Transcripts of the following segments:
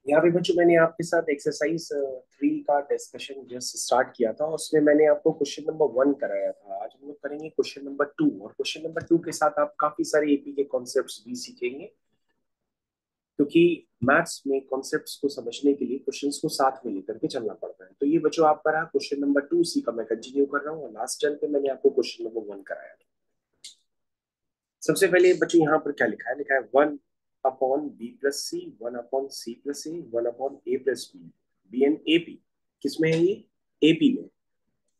यहाँ पे बच्चों मैंने आपके साथ एक्सरसाइज 3 का डिस्कशन जस्ट स्टार्ट किया था। उसमें मैंने आपको क्वेश्चन नंबर 1 कराया था। आज हम लोग करेंगे क्वेश्चन नंबर 2, और क्वेश्चन नंबर 2 के साथ आप काफी सारे एपी के कॉन्सेप्ट्स भी सीखेंगे, क्योंकि मैथ्स में कॉन्सेप्ट्स को समझने के लिए क्वेश्चंस को साथ में लेकर के चलना पड़ता है। तो ये बच्चों आपका रहा क्वेश्चन नंबर 2, सी का मैं कंटिन्यू कर रहा हूँ, और लास्ट टर्न पे मैंने आपको क्वेश्चन नंबर 1 कराया था। सबसे पहले बच्चों यहाँ पर क्या लिखा है? लिखा है 1/b+c, 1/c+a, 1/a+b, B and A P. किसमें है ये? एपी में।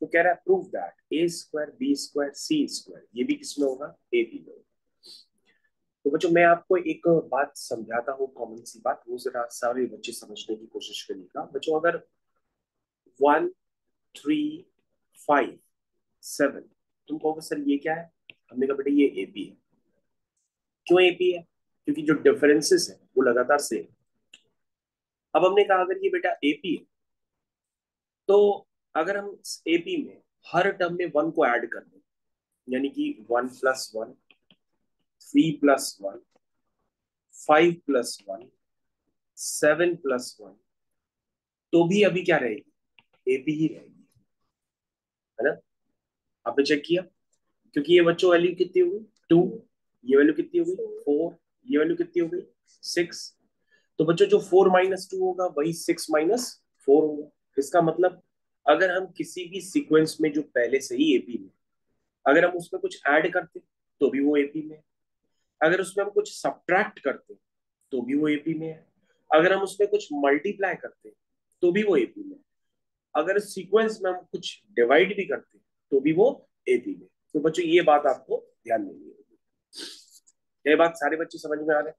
तो कह रहा है prove that a² b² c², ये भी किसमें होगा? एपी में होगा। तो बच्चों मैं आपको एक बात समझाता हूँ, कॉमन सी बात, वो जरा सारे बच्चे समझने की कोशिश करिएगा। बच्चों अगर 1, 3, 5, 7, तुम कहोगे सर ये क्या है? हमने कहा बेटा ये एपी है। क्यों एपी है? क्योंकि जो डिफरेंसेस है वो लगातार सेम। अब हमने कहा अगर ये बेटा एपी है, तो अगर हम एपी में हर टर्म में 1 को ऐड कर दें, यानी कि 1+1, 3+1, 5+1, 7+1, तो भी अभी क्या रहेगी? एपी ही रहेगी, है ना? आपने चेक किया? क्योंकि ये बच्चों वैल्यू कितनी हो गई? 2। ये वैल्यू कितनी हो गई? 4। ये वैल्यू कितनी हो गई? 6। तो बच्चों जो 4 - 2 होगा वही 6 - 4 होगा। इसका मतलब अगर हम किसी भी सीक्वेंस में जो पहले से ही एपी में, अगर हम उसमें कुछ ऐड करते तो भी वो एपी में है। अगर उसमें हम कुछ सब्ट्रैक्ट करते तो भी वो एपी में है। अगर हम उसमें कुछ मल्टीप्लाई करते तो भी वो एपी में है। अगर सीक्वेंस में हम कुछ डिवाइड भी करते तो भी वो एपी में। तो बच्चों ये बात आपको ध्यान देनी होगी। ये बात सारे बच्चे समझ में आ रहे हैं?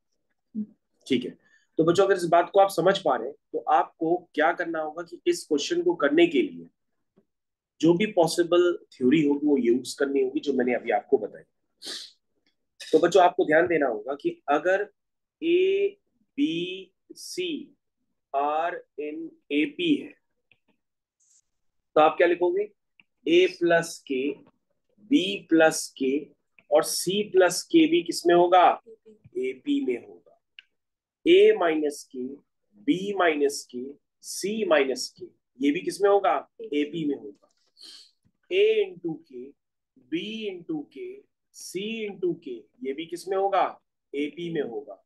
ठीक है। तो बच्चों अगर इस बात को आप समझ पा रहे हैं तो आपको क्या करना होगा कि इस क्वेश्चन को करने के लिए जो भी पॉसिबल थ्योरी होगी वो यूज करनी होगी, जो मैंने अभी आपको बताई। तो बच्चों आपको ध्यान देना होगा कि अगर A B C are in A P है, तो आप क्या लिखोगे? A+K, B+K और C+K भी किसमें होगा? एपी में होगा। A-K, B-K, C-K, ये भी किसमें होगा? एपी में होगा। A × K, B × K, C × K, ये भी किसमें होगा? एपी में होगा।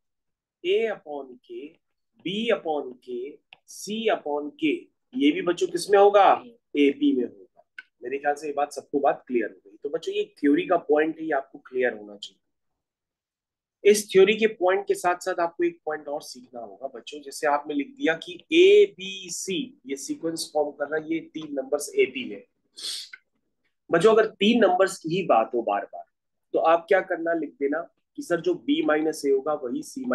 A/K, B/K, C/K, ये भी बच्चों किसमें होगा? एपी में होगा। मेरे ख्याल से ये बात सबको बात क्लियर हो गई। तो बच्चों ये थ्योरी का पॉइंट है, ये आपको क्लियर होना चाहिए। इस थ्योरी के पॉइंट के साथ साथ आपको एक पॉइंट और सीखना होगा बच्चों। जैसे आपने लिख दिया कि ए बी सी ये सीक्वेंस फॉर्म कर रहा है, ये 3 नंबर्स एपी में। बच्चों अगर 3 नंबर्स की ही बात हो बार बार, तो आप क्या करना, लिख देना कि सर जो B - A होगा वही C -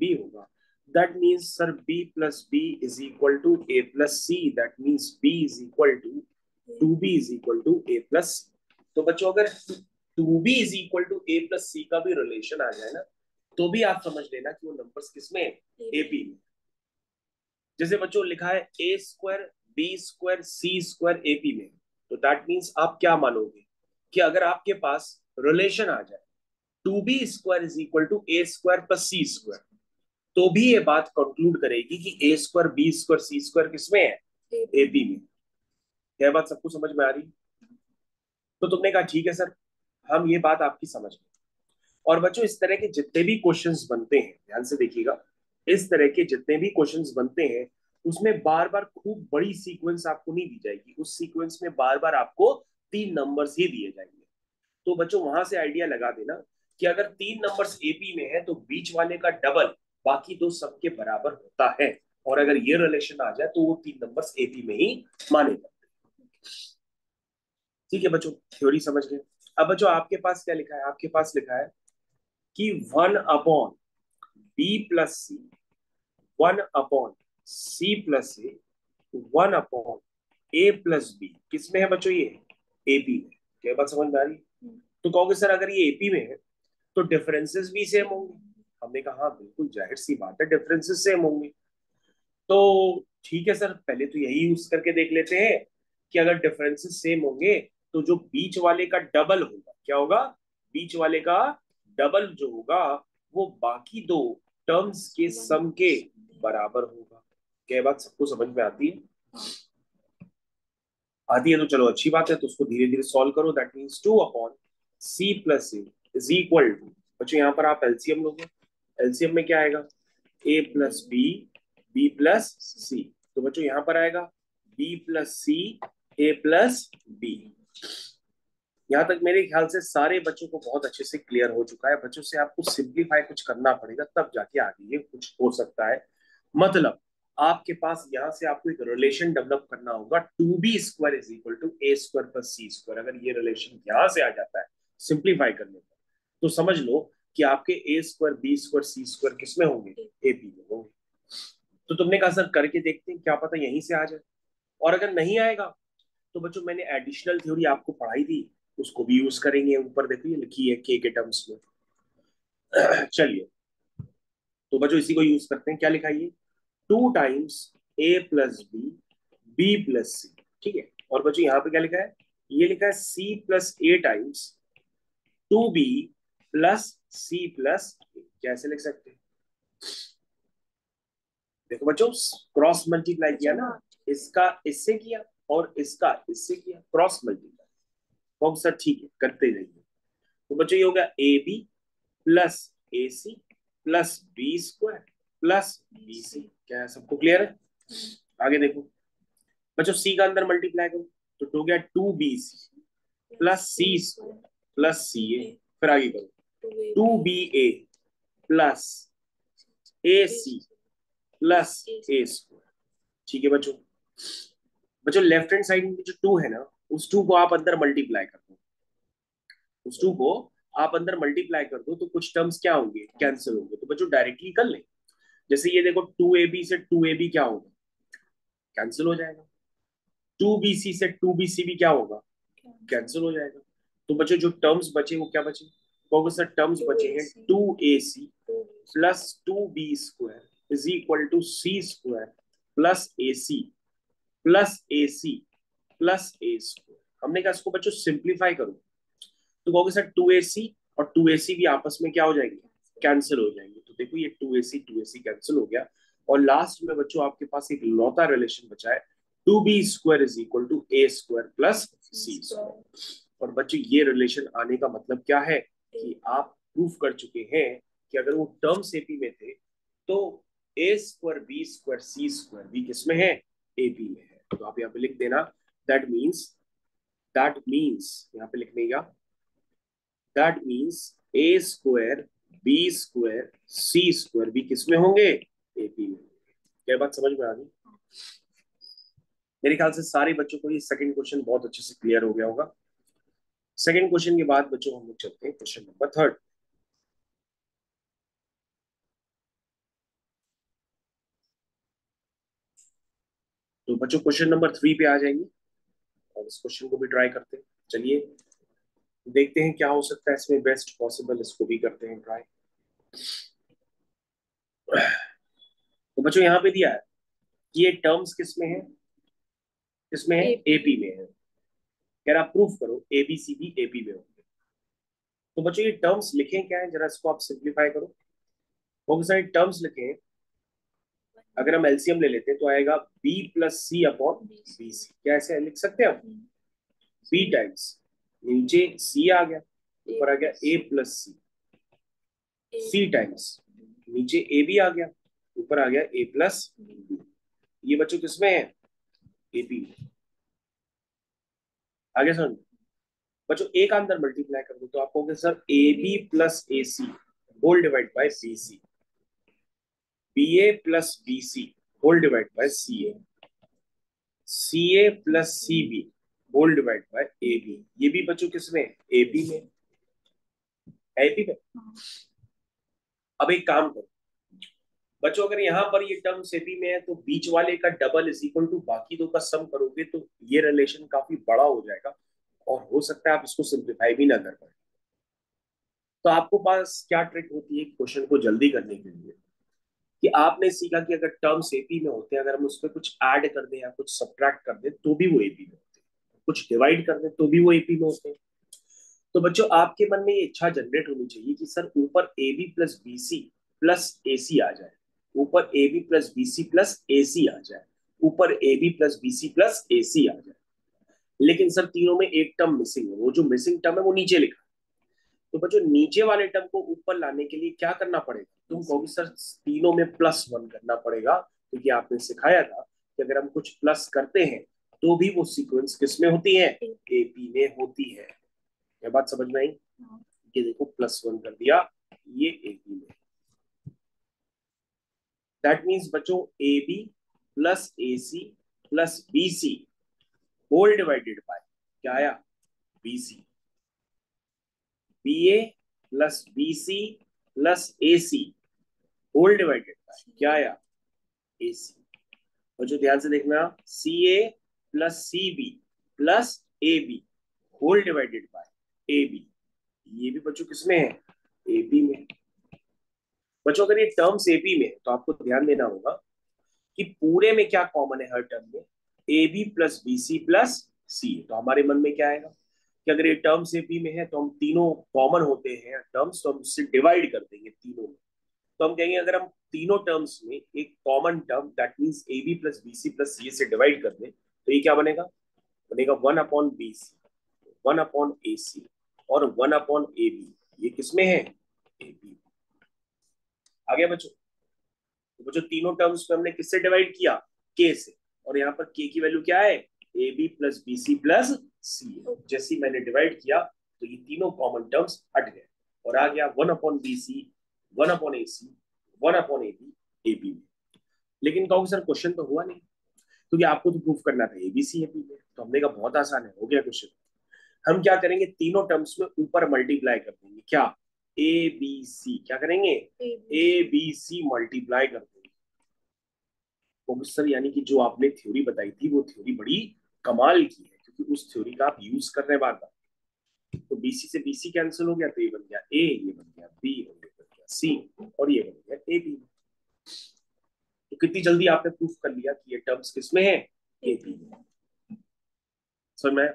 B होगा। That means sir B+B is equal to A+C, that means B is equal to 2B is equal to A+C। तो बच्चों अगर 2B is equal to A+C का भी रिलेशन आ जाए ना, तो भी आप समझ लेना कि वो नंबर्स किसमें? एपी में। जैसे बच्चों लिखा है A²B²C² एपी में, तो दैट मीन्स आप क्या मानोगे कि अगर आपके पास रिलेशन आ जाए 2B² = A² + C², तो भी ये बात कंक्लूड करेगी कि A²B²C² किसमें है? एपी में। क्या बात सबको समझ में आ रही? तो तुमने कहा ठीक है सर, हम ये बात आपकी समझ गए। और बच्चों इस तरह के जितने भी क्वेश्चंस बनते हैं, ध्यान से देखिएगा, इस तरह के जितने भी क्वेश्चंस बनते हैं उसमें बार बार खूब बड़ी सीक्वेंस आपको नहीं दी जाएगी। उस सीक्वेंस में बार बार आपको 3 नंबर्स ही दिए जाएंगे। तो बच्चों वहां से आइडिया लगा देना कि अगर 3 नंबर्स एपी में है तो बीच वाले का डबल बाकी दो सबके बराबर होता है। और अगर ये रिलेशन आ जाए तो वो 3 नंबर्स एपी में ही माने जाते हैं। ठीक है बच्चों, थ्योरी समझ गए। अब बच्चों आपके पास क्या लिखा है? आपके पास लिखा है कि 1/B+C, 1/C+A, 1/A+B किसमें है बच्चों? ये एपी में। क्या बात समझ में आ रही? तो कहोगे सर अगर ये एपी में है तो डिफरेंसेस भी सेम होंगे। हमने कहा हाँ बिल्कुल जाहिर सी बात है, डिफरेंसेस सेम होंगे। तो ठीक है सर, पहले तो यही यूज करके देख लेते हैं कि अगर डिफरेंसेस सेम होंगे तो जो बीच वाले का डबल होगा, क्या होगा? बीच वाले का डबल जो होगा वो बाकी दो टर्म्स के सम के बराबर होगा। क्या बात सबको समझ में आती है? आती है तो चलो अच्छी बात है, तो उसको धीरे धीरे सॉल्व करो। That means 2/c+a is equal to, बच्चों यहाँ पर आप एलसीएम लोगे, एलसीएम में क्या आएगा, a plus B, B plus C. तो बच्चों यहाँ पर आएगा b plus C, a plus B. यहाँ तक मेरे ख्याल से सारे बच्चों को बहुत अच्छे से क्लियर हो चुका है। बच्चों से आपको सिंप्लीफाई कुछ करना पड़ेगा, तब जाके आगे ये कुछ हो सकता है। मतलब आपके पास यहाँ से आपको एक रिलेशन डेवलप करना होगा, 2b² is equal to a² plus c²। अगर ये रिलेशन यहाँ से आ जाता है सिंप्लीफाई करने पर, तो समझ लो कि आपके a² b² c² किसमें होंगे, ab में होंगे। तो तुमने कहा सर करके देखते हैं, क्या पता यहीं से आ जाए। और अगर नहीं आएगा तो बच्चों मैंने एडिशनल थ्योरी आपको पढ़ाई थी, उसको भी यूज करेंगे। ऊपर देखिए लिखी है के टर्म्स में। चलिए, तो बच्चों इसी को यूज करते हैं। क्या लिखा है ये, 2 times a plus B, B plus C. ठीक है, और बच्चों यहाँ पे क्या लिखा है, ये लिखा है c plus a times 2b plus c plus a। कैसे लिख सकते हैं, देखो बच्चों क्रॉस मल्टीप्लाई किया ना, इसका इससे किया और इसका इससे किया, क्रॉस मल्टीप्लाई। तो सर ठीक है, करते रहिए। तो बच्चों ये हो गया A B plus A C plus b² plus B C. क्या है, सबको क्लियर है? आगे देखो बच्चों, सी का अंदर मल्टीप्लाई करो तो हो गया 2bc plus c² plus ca। फिर आगे करो 2ba plus ac plus a²। ठीक है बच्चों, बच्चों लेफ्ट हैंड साइड में जो 2 है ना, उस 2 को आप अंदर मल्टीप्लाई कर दो, उस 2 को आप अंदर मल्टीप्लाई कर दो तो कुछ टर्म्स क्या होंगे, कैंसिल होंगे। तो बच्चों डायरेक्टली कर लें, जैसे ये देखो 2ab से 2ab क्या होगा, कैंसिल हो जाएगा। 2bc से 2bc भी क्या होगा, कैंसिल हो जाएगा। तो बच्चों जो टर्म्स बचे वो क्या बचे, कहोगे सर टर्म्स बचे हैं 2ac plus 2b² is equal to c² plus ac plus ac plus a²। हमने कहा इसको बच्चों सिंप्लीफाई करो, तो कहोगे सर 2ac और 2ac भी आपस में क्या हो जाएंगे, कैंसिल हो जाएंगे। तो देखो ये 2ac कैंसिल हो गया, और लास्ट में बच्चों आपके पास एक लौता रिलेशन बचा है 2b² is equal to a² plus c²। और बच्चों ये रिलेशन आने का मतलब क्या है कि आप प्रूफ कर चुके हैं कि अगर वो टर्म्स एपी में थे तो a² b² c² भी किसमें है, एपी में है। तो आप यहाँ पे लिख देना दैट मीन्स, यहाँ पे लिखने का that means a² b² c² भी किसमें होंगे, एपी में। क्या बात समझ में आ गई? मेरे ख्याल से सारे बच्चों को ये सेकंड क्वेश्चन बहुत अच्छे से क्लियर हो गया होगा। सेकंड क्वेश्चन के बाद बच्चों हम लोग चलते हैं क्वेश्चन नंबर 3। तो बच्चों क्वेश्चन नंबर 3 पे आ जाएंगे और इस क्वेश्चन को भी ट्राई करते हैं। चलिए देखते हैं क्या हो सकता है इसमें बेस्ट पॉसिबल, इसको भी करते हैं ट्राई। तो बच्चों यहाँ पे दिया है कि ये टर्म्स किसमें है, किसमें है, एपी में है। कह रहा प्रूफ करो एबीसी भी एपी में होंगे। तो बच्चों ये टर्म्स लिखे क्या है, जरा इसको आप सिंप्लीफाई करो। बहुत सारे टर्म्स लिखे हैं, अगर हम एलसीएम ले लेते हैं तो आएगा B plus C upon B C. क्या ऐसे लिख सकते हैं आप, बी टाइम्स नीचे सी आ गया, ऊपर आ गया ए प्लस सी, सी टाइम्स नीचे ए भी आ गया, ऊपर आ गया ए प्लस बी। ये बच्चों किसमें है, एपी में। आगे सुन बच्चों, ए का अंदर मल्टीप्लाई कर दो तो आप कहोगे sir A B plus A C whole divide by B C, B A plus B C whole divide by C A, C A plus C B whole divide by A B. ये भी बच्चों किसमें, AP में, AP में। अब एक काम करो बच्चों, अगर यहाँ पर ये टर्म एपी में है तो बीच वाले का डबल इज इक्वल टू बाकी दो का सम करोगे तो ये रिलेशन काफी बड़ा हो जाएगा, और हो सकता है आप इसको सिंप्लीफाई भी ना कर पाए। तो आपको पास क्या ट्रिक होती है क्वेश्चन को जल्दी करने के लिए, कि आपने सीखा कि अगर टर्म्स एपी में होते हैं, अगर हम उस पर कुछ ऐड कर दें या कुछ सब्ट्रैक्ट कर दें तो भी वो एपी में होते हैं, कुछ डिवाइड कर दें तो भी वो एपी में होते हैं। तो बच्चों आपके मन में ये इच्छा जनरेट होनी चाहिए कि सर ऊपर A B plus B C plus A C आ जाए, ऊपर A B plus B C plus A C आ जाए, ऊपर A B plus B C plus A C आ जाए। लेकिन सर तीनों में एक टर्म मिसिंग है, वो जो मिसिंग टर्म है वो नीचे लिखा है। तो बच्चों नीचे वाले टर्म को ऊपर लाने के लिए क्या करना पड़ेगा? तुम कहोगे सर तीनों में +1 करना पड़ेगा, क्योंकि आपने सिखाया था कि अगर हम कुछ प्लस करते हैं तो भी वो सीक्वेंस किस में होती है? एपी में होती है। ये बात समझ में आई? ये देखो +1 कर दिया, ये एपी में। दैट मीन्स बच्चों A B plus A C plus B C whole divided by क्या आया? B C. B A plus B C plus A C whole divided by क्या आया? A C. बच्चों ध्यान से देखना, C A plus C B plus A B whole divided by A B. ये भी बच्चों किसमें है? एपी में। बच्चों अगर ये टर्म्स एपी में तो आपको ध्यान देना होगा कि पूरे में क्या कॉमन है हर टर्म में? A B plus B C plus C. तो हमारे मन में क्या आएगा कि अगर ये टर्म्स एपी में है तो हम तीनों कॉमन होते हैं टर्म्स, तो हम उससे डिवाइड कर देंगे तीनों में। तो हम कहेंगे अगर हम तीनों टर्म्स में एक common term that means A B plus B C plus C से डिवाइड कर दें तो ये क्या बनेगा? बनेगा 1/bc, 1/ac और 1/ab। ये किसमें है? एपी। आ गया बच्चों? तो बच्चों तीनों टर्म्स को हमने किससे डिवाइड किया? के से। और यहाँ पर के की वैल्यू क्या है? A B plus B C plus C. जैसे मैंने डिवाइड किया तो ये तीनों कॉमन टर्म्स हट गए और आ गया 1/bc, 1/ac, 1/ab एपी में। लेकिन कहोगे सर क्वेश्चन तो हुआ नहीं, क्योंकि आपको तो प्रूफ करना था एबीसी एपी में। तो हमने कहा बहुत आसान है, हो गया क्वेश्चन। हम क्या करेंगे? तीनों टर्म्स में ऊपर मल्टीप्लाई कर देंगे। क्या? A B C. क्या करेंगे? ए बी सी मल्टीप्लाई कर देंगे। तो सर यानी कि जो आपने थ्योरी बताई थी वो थ्योरी बड़ी कमाल की है, क्योंकि उस थ्योरी का आप यूज करने वाला था। तो बीसी से बीसी कैंसिल हो गया, तो ये बन गया ए, ये बन गया बी, और ये बन गया सी, और ये बन गया ए बी। तो कितनी जल्दी आपने प्रूफ कर लिया कि ये टर्म्स किसमें है? ए बी में। सर मैं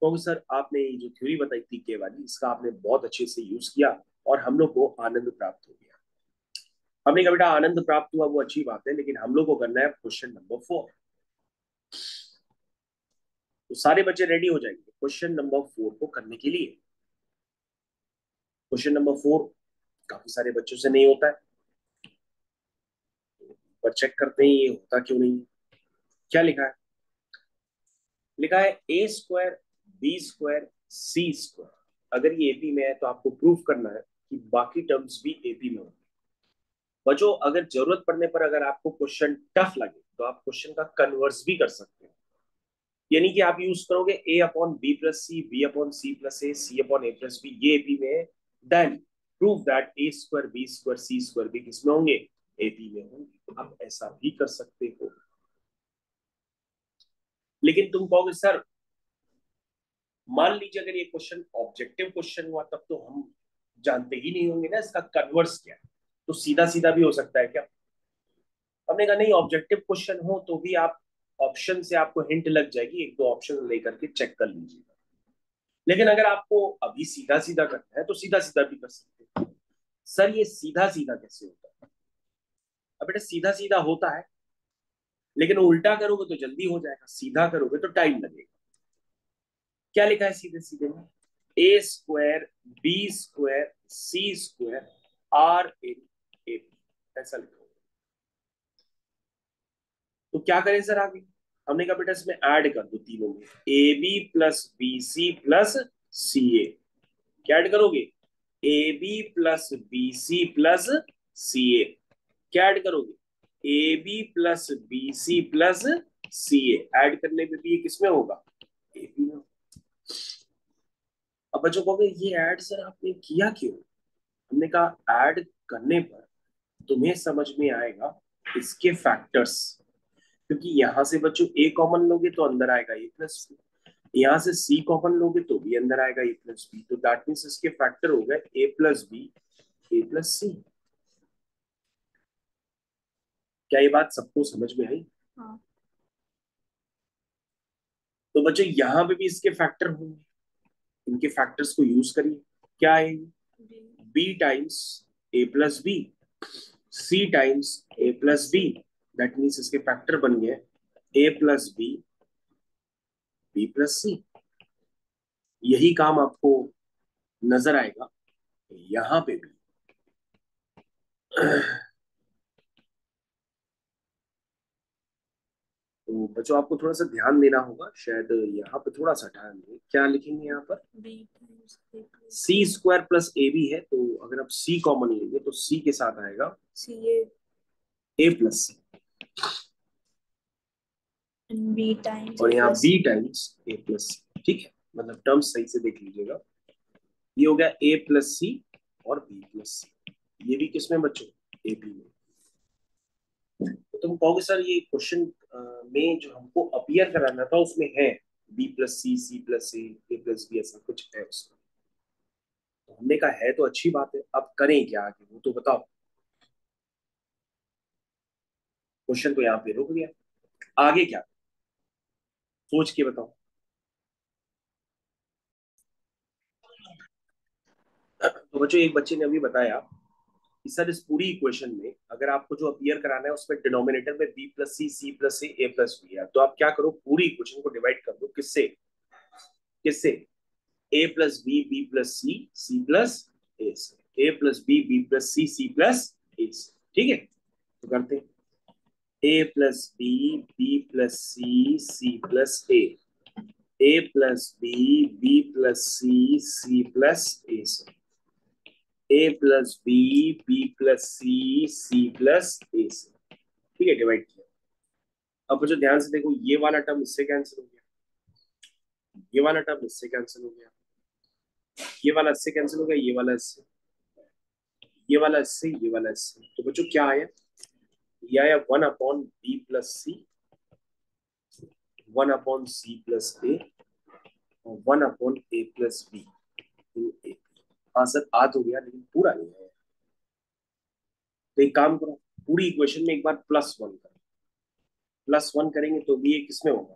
तो सर आपने ये जो थ्योरी बताई थी के वाली, इसका आपने बहुत अच्छे से यूज किया और हम लोग को आनंद प्राप्त हो गया। हमने कहा बेटा आनंद प्राप्त हुआ वो अच्छी बात है, लेकिन हम लोग को करना है क्वेश्चन नंबर 4। तो सारे बच्चे रेडी हो जाएंगे क्वेश्चन नंबर 4 को करने के लिए। क्वेश्चन नंबर 4 काफी सारे बच्चों से नहीं होता है, पर चेक करते हैं ये होता क्यों नहीं है। क्या लिखा है? लिखा है ए square B square C square. अगर ये एपी में है तो आपको प्रूफ करना है कि बाकी टर्म्स भी एपी में होंगे। बच्चों अगर जरूरत पड़ने पर अगर आपको क्वेश्चन टफ लगे तो आप क्वेश्चन का कन्वर्स भी कर सकते हैं। यानी कि आप यूज करोगे a/b+c, b/c+a, c/a+b, ये एपी में है। Then prove that A square B square C square भी किसमें होंगे? एपी में होंगे। आप ऐसा भी कर सकते हो। लेकिन तुम कहोगे सर मान लीजिए अगर ये क्वेश्चन ऑब्जेक्टिव क्वेश्चन हुआ तब तो हम जानते ही नहीं होंगे ना इसका कन्वर्स क्या है, तो सीधा सीधा भी हो सकता है क्या? हमने कहा नहीं, ऑब्जेक्टिव क्वेश्चन हो तो भी आप ऑप्शन से आपको हिंट लग जाएगी, एक दो ऑप्शन लेकर के चेक कर लीजिएगा। लेकिन अगर आपको अभी सीधा सीधा करना है तो सीधा सीधा भी कर सकते हैं। सर ये सीधा सीधा कैसे होता है? अब बेटा सीधा सीधा होता है, लेकिन उल्टा करोगे तो जल्दी हो जाएगा, सीधा करोगे तो टाइम लगेगा। क्या लिखा है सीधे सीधे में? A square B square C square are in A, ऐसा लिखा होगा। तो क्या करें सर आगे? हमने कहा बेटा इसमें ऐड कर दो तीनों में, A B plus B C plus C A. क्या ऐड करोगे? A B plus B C plus C A. क्या ऐड करोगे? A B plus B C plus C A. Add करने पे भी ये किसमें होगा? ए बी में। अब बच्चों कहोगे ये ऐड सर आपने किया क्यों? हमने कहा ऐड करने पर तुम्हें समझ में आएगा इसके फैक्टर्स। क्योंकि यहां से बच्चों ए कॉमन लोगे तो अंदर आएगा a+b, यहाँ से सी कॉमन लोगे तो भी अंदर आएगा a+b। तो दैट मीन्स इसके फैक्टर हो गए a+b, a+c। क्या ये बात सबको समझ में आई? हाँ। तो बच्चों यहाँ पे भी इसके फैक्टर होंगे, इनके फैक्टर्स को यूज करिए। क्या है? b times a+b C times A plus B, that means इसके फैक्टर बन गए A plus B, B plus C. यही काम आपको नजर आएगा यहां पे भी। तो बच्चों आपको थोड़ा सा ध्यान देना होगा, शायद यहाँ पे थोड़ा सा ध्यान दें। क्या लिखेंगे यहाँ पर? सी स्क्वायर प्लस ए बी है, तो अगर आप सी कॉमन लेंगे तो सी के साथ आएगा सी A plus C, B times और ए यहाँ plus B times A plus C. ठीक है, मतलब टर्म्स सही से देख लीजिएगा। ये हो गया ए प्लस सी और बी प्लस सी। ये भी किसमें बच्चों? ए बी में। तो तुम कहोगे सर ये क्वेश्चन में जो हमको अपीयर कराना था उसमें है B plus C plus A plus B, ऐसा कुछ है उसमें। तो हमने कहा है तो अच्छी बात है, अब करें क्या आगे वो तो बताओ। क्वेश्चन तो यहाँ पे रुक गया, आगे क्या? सोच के बताओ। तो बच्चों एक बच्चे ने अभी बताया कि सर इस पूरी इक्वेशन में अगर आपको जो अपीयर कराना है उसमें डिनोमिनेटर में B plus C plus A plus B है, तो आप क्या करो, पूरी इक्वेशन को डिवाइड कर दो। किससे? किससे? A plus B plus C plus A से। A plus B plus C plus A से। ठीक है, तो करते हैं A plus B plus C plus A plus B plus C plus A से। A plus B plus C plus A से। ठीक है, डिवाइड किया। अब जो ध्यान से देखो, ये वाला टर्म इससे कैंसिल हो गया, ये वाला टर्म इससे कैंसिल हो गया, ये वाला इससे कैंसिल हो गया, ये वाला इससे, ये वाला इससे, ये वाला इससे। तो बच्चों क्या आया? ये आया 1/b+c, 1/c+a और 1/a+b इन ए। हाँ सर आ तो गया लेकिन पूरा नहीं आया। तो एक काम करो, पूरी इक्वेशन में एक बार +1 करो। +1 करेंगे तो भी ये किसमें होगा?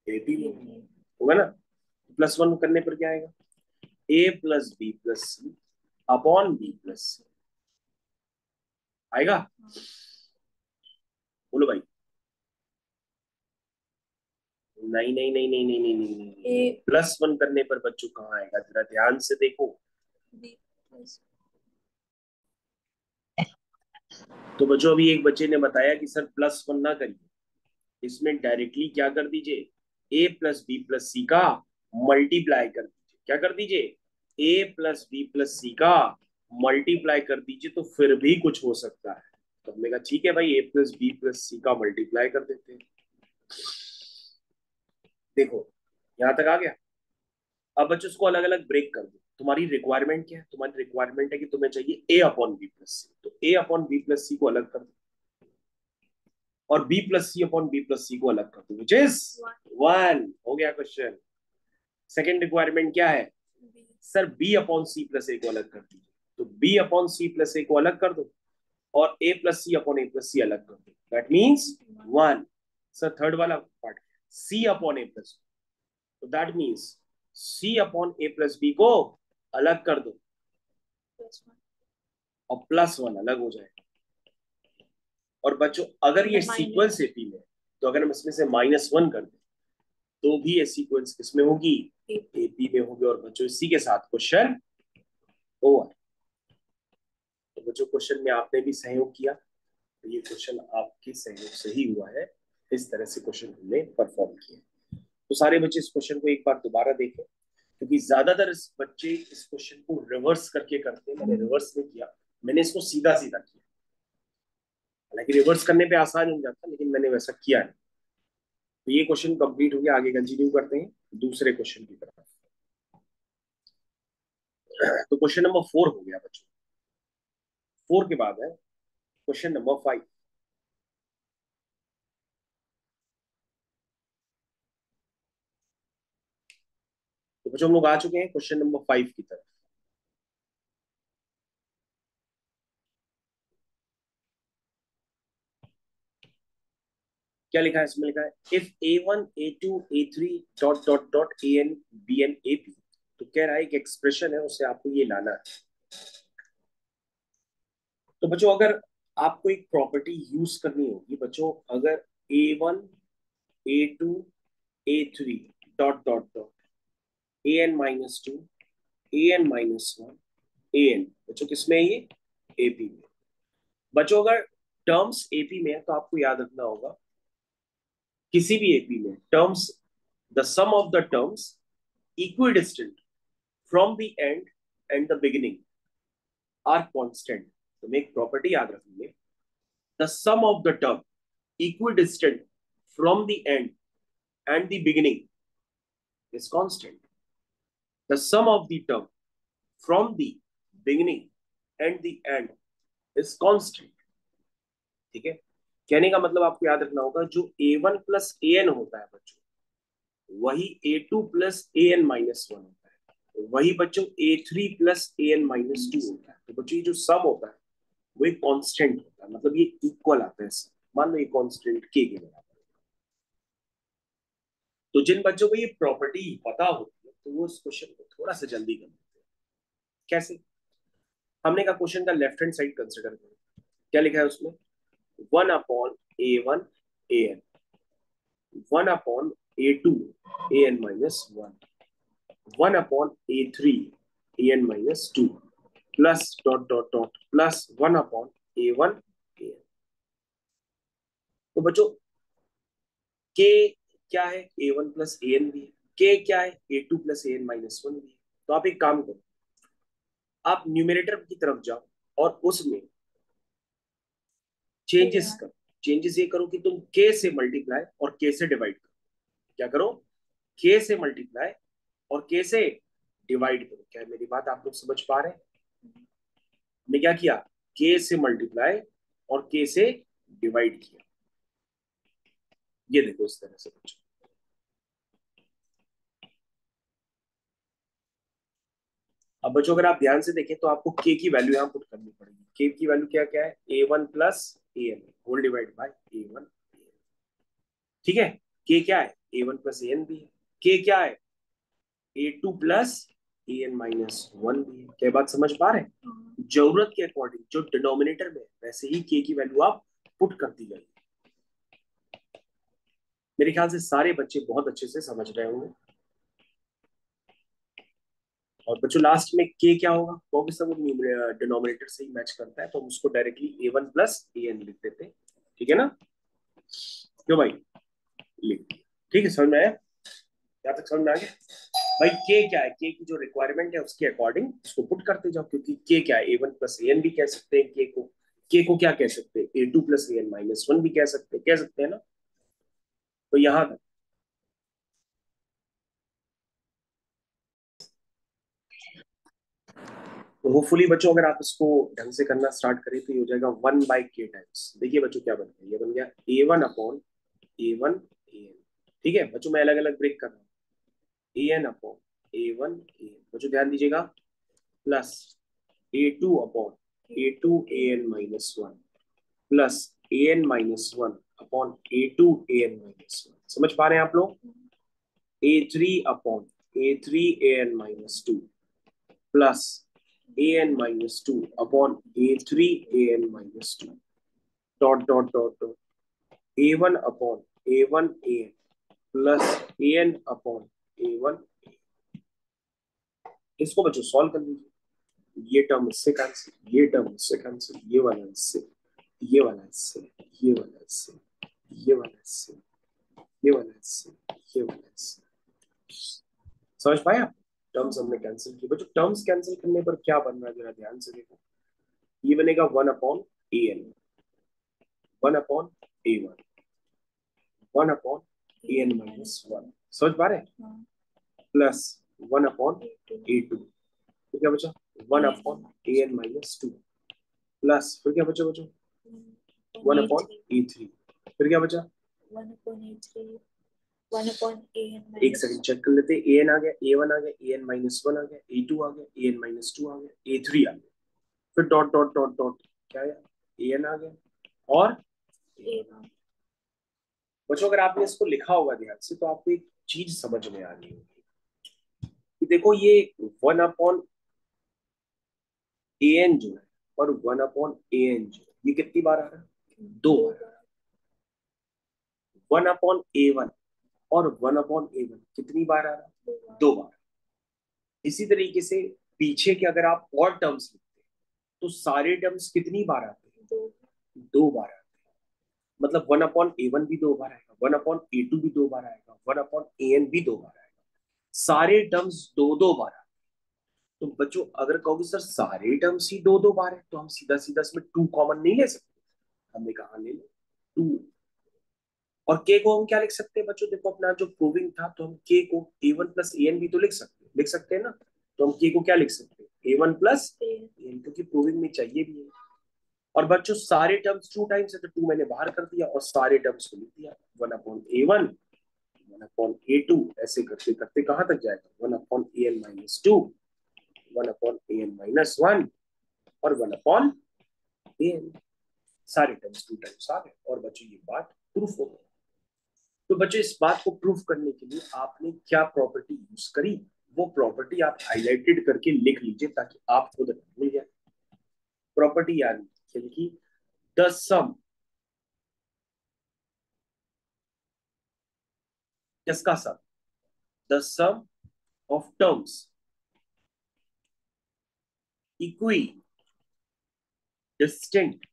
ए बी में होगा ना। +1 करने पर क्या आएगा? ए plus B plus C upon B plus सी आएगा। बोलो भाई। नहीं नहीं नहीं नहीं नहीं नहीं नहीं नहीं, +1 करने पर बच्चों कहाँ आएगा? जरा ध्यान से देखो। तो बच्चों अभी एक बच्चे ने बताया कि सर +1 ना करिए, इसमें डायरेक्टली क्या कर दीजिए, ए प्लस बी प्लस सी का मल्टीप्लाई कर दीजिए। क्या कर दीजिए? ए प्लस बी प्लस सी का मल्टीप्लाई कर दीजिए, तो फिर भी कुछ हो सकता है। तो हमने कहा ठीक है भाई, ए प्लस बी प्लस सी का मल्टीप्लाई कर देते हैं। देखो यहां तक आ गया। अब बच्चों इसको अलग अलग ब्रेक कर दो। तुम्हारी रिक्वायरमेंट क्या है? तुम्हारी रिक्वायरमेंट है कि तुम्हें चाहिए ए अपॉन बी प्लस सी, तो ए अपॉन बी प्लस सी को अलग कर दो और B plus C upon B plus सी को अलग कर दो, विच इज 1। हो गया क्वेश्चन। सेकेंड रिक्वायरमेंट क्या है? Sir B upon C plus A को अलग कर दीजिए, तो B upon C plus A को अलग कर दो और A plus C upon A plus C अलग कर दो, दैट मीन्स 1। सर थर्ड वाला part, C upon A plus, तो that means C upon A plus B को अलग कर दो और +1 अलग हो जाएगा। और बच्चों अगर ये सीक्वेंस एपी में, तो अगर हम इसमें से -1 कर दें तो भी ये सीक्वेंस किसमें होगी? एपी में होगी। और बच्चों इसी के साथ क्वेश्चन ओवर। तो बच्चों क्वेश्चन में आपने भी सहयोग किया, तो ये क्वेश्चन आपके सहयोग से ही हुआ है। इस तरह से क्वेश्चन हमने परफॉर्म किए। तो सारे बच्चे इस क्वेश्चन को एक बार दोबारा देखें, क्योंकि ज्यादातर इस बच्चे इस क्वेश्चन को रिवर्स करके करते हैं। मैंने रिवर्स नहीं किया, मैंने इसको सीधा सीधा किया। हालांकि रिवर्स करने पे आसान हो जाता, लेकिन मैंने वैसा किया नहीं। तो ये क्वेश्चन कंप्लीट हो गया, आगे कंटिन्यू करते हैं दूसरे क्वेश्चन की तरफ। तो क्वेश्चन नंबर 4 हो गया बच्चों। 4 के बाद है क्वेश्चन नंबर 5। तो बच्चों हम लोग आ चुके हैं क्वेश्चन नंबर 5 की तरफ। क्या लिखा है इसमें? लिखा है if A1 A2 A3 dot dot dot AN BN AP। तो कह रहा है एक एक्सप्रेशन है, उसे आपको ये लाना है। तो बच्चों अगर आपको एक प्रॉपर्टी यूज करनी होगी बच्चों। अगर A1 A2 A3 dot dot dot AN-2 AN-1 AN बच्चों किसमें है ये? AP में। बच्चों अगर टर्म्स AP में है तो आपको याद रखना होगा किसी भी AP में terms, the sum of the terms equidistant from the end and the beginning are constant. तो मैं एक प्रॉपर्टी याद रखनी है, the sum of the term equidistant from the end and the beginning is constant. The sum of the term from the beginning and the end is constant. ठीक है, कहने का मतलब आपको याद रखना होगा जो A1 प्लस AN होता है बच्चों, वही A2 प्लस AN-1 होता है, वही बच्चों A3 प्लस AN-2 होता है। तो बच्चों ये जो सम होता है वो एक कांस्टेंट होता है, मतलब ये इक्वल आता है। मान लो ये कांस्टेंट के बराबर। तो जिन बच्चों को ये प्रॉपर्टी पता होती है तो वो इस क्वेश्चन को थोड़ा सा जल्दी कर लेते हैं। कैसे? हमने कहा क्वेश्चन का लेफ्ट हैंड साइड कंसिडर करें। क्या लिखा है उसमें? 1/A1 AN, 1/A2 AN-1, 1/A3 AN-2 plus dot dot dot plus 1/A1 AN। तो बच्चों के क्या है? A1 प्लस AN भी है। के क्या है? A2 प्लस AN-1 भी है। तो आप एक काम करो, आप न्यूमरेटर की तरफ जाओ और उसमें चेंजेस करो। चेंजेस ये करो कि तुम के से मल्टीप्लाई और के से डिवाइड करो। क्या करो? के से मल्टीप्लाई और के से डिवाइड करो। क्या मेरी बात आप लोग समझ पा रहे हैं? हमने क्या किया? के से मल्टीप्लाई और के से डिवाइड किया। ये देखो इस तरह से बच्चों। अब बच्चों अगर आप ध्यान से देखें तो आपको के की वैल्यू यहाँ पुट करनी पड़ेगी। के की वैल्यू क्या क्या है? A1 plus AN whole divide by A1। ठीक है, के क्या है? A1 प्लस AN भी है। के क्या है? A2 प्लस AN-1 भी है। क्या बात समझ पा रहे हैं? जरूरत के अकॉर्डिंग जो डिनोमिनेटर में वैसे ही के की वैल्यू आप पुट करती जाइए। मेरे ख्याल से सारे बच्चे बहुत अच्छे से समझ रहे होंगे। और बच्चों लास्ट में के क्या होगा? वो सब डिनोमिनेटर से ही मैच करता है, तो हम उसको डायरेक्टली A1 प्लस AN लिख देते हैं। ठीक है ना? क्यों भाई? लिख दिया। ठीक है, समझ में आया? यहाँ तक समझ में आ गया? भाई के क्या है? के की जो रिक्वायरमेंट है उसके अकॉर्डिंग उसको पुट करते जाओ, क्योंकि के क्या है? A1 प्लस AN भी कह सकते हैं के को। के को क्या कह सकते हैं? A2 प्लस AN-1 भी कह सकते हैं ना? तो यहां तक तो होपफुली बच्चों अगर आप इसको ढंग से करना स्टार्ट करें तो ये हो जाएगा 1/k टाइम्स। देखिए बच्चों क्या बन गया? ये बन गया A1/A1 AN। ठीक है बच्चों, मैं अलग अलग ब्रेक कर रहा हूँ। AN/A1 AN बच्चों ध्यान दीजिएगा, plus A2/A2 AN-1 plus AN-1 A2 AN-1। समझ पा रहे हैं आप लोग? A3/A3 AN-2 plus AN-2 A3 AN-2 dot dot dot dot A1/A1 AN plus AN/A1। इसको बच्चों सॉल्व कर लीजिए। ये टर्म इससे कैंसिल, ये टर्म इससे कैंसिल, ये वाला इससे, ये वाला इससे, ये वाला इससे, ये वाला इससे, ये वाला इससे, ये वाला इससे। समझ पाए आप? टर्म्स हमने कैंसिल किए बच्चों। टर्म्स कैंसिल करने पर क्या बन रहा है जरा ध्यान से देखो। ये बनेगा 1/AN, 1/A1, 1/AN-1। समझ पा रहे हैं? Plus 1/A2। फिर क्या बचा? 1/AN-2 प्लस फिर क्या बचा बच्चों? 1/A3। फिर क्या बचा? 1/A3, 1/AN एक सेकंड चेक कर लेते हैं। AN आ गया, A1 आ गया, AN-1 आ गया, A2 आ गया, AN-2 आ गया, A3 आ गया। फिर डॉट डॉट डॉट डॉट क्या आया? AN आ गया और A1। बच्चों अगर आपने इसको लिखा होगा ध्यान से तो आपको एक चीज समझ में आ रही होगी कि देखो ये 1/AN जो है और 1/AN जो है ये कितनी बार आ रहा है? 2 बार। 1/A1 और 1/A1 कितनी बार आ रहा है? 2 बार। इसी तरीके से पीछे के अगर आप और टर्म्स लिखते हैं तो सारे टर्म्स कितनी बार आते हैं? 2 बार आते हैं। मतलब 1/A1 भी 2 बार आएगा, 1/A2 भी 2 बार आएगा, 1/AN भी 2 बार आएगा। सारे टर्म्स 2-2 बार आते हैं। तो बच्चों अगर कहोगे सर सारे टर्म्स ही 2-2 बार है तो हम सीधा सीधा इसमें 2 कॉमन नहीं ले सकते। हमने कहा ले लो 2। और के को हम क्या लिख सकते हैं बच्चों? देखो अपना जो प्रूविंग था तो हम के को A1 प्लस AN भी तो लिख सकते हैं ना। तो हम के को क्या लिख सकते हैं? A1 प्लस AN, क्योंकि प्रूविंग में चाहिए भी है। और बच्चों सारे टर्म्स 2 टाइम्स है तो 2 मैंने बाहर कर दिया और सारे टर्म्स को लिख दिया 1/A1 1/A2 ऐसे करते करते कहां तक जाएगा? 1/AN माइनस 2 1/AN माइनस 1 और 1/AN। सारे टर्म्स 2 टाइम्स आ गए और बच्चों ये बात प्रूफ हो गई। तो बच्चों इस बात को प्रूफ करने के लिए आपने क्या प्रॉपर्टी यूज करी वो प्रॉपर्टी आप हाईलाइटेड करके लिख लीजिए ताकि आप खुद भूल जाए। प्रॉपर्टी यानी कि द सम, किसका sum? The sum of terms equi distinct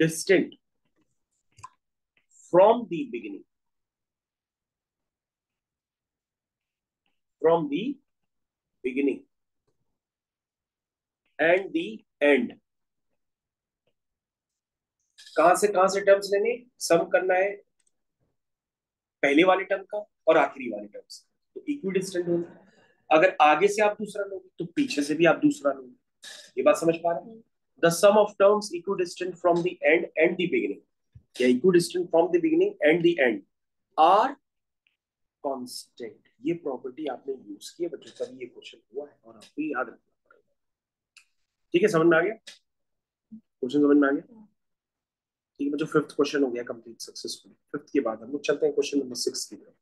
distinct from the beginning and the end. कहां से टर्म्स लेने? सम करना है पहले वाले टर्म का और आखिरी वाले टर्म का, तो इक्वी डिस्टेंट होगा। अगर आगे से आप दूसरा लोगे तो पीछे से भी आप दूसरा लोगे। ये बात समझ पा रहे हैं? The sum of terms equidistant from the end and the beginning या equidistant from the beginning and the end are constant. ये प्रॉपर्टी आपने यूज की है बच्चों, तभी ये क्वेश्चन हुआ है और आपको याद रखना पड़ेगा। ठीक है, समझ में आ गया? क्वेश्चन समझ में आ गया? ठीक है बच्चों, 5th क्वेश्चन हो गया कंप्लीट सक्सेसफुली। 5th के बाद हम लोग चलते हैं क्वेश्चन नंबर 6 की तरफ।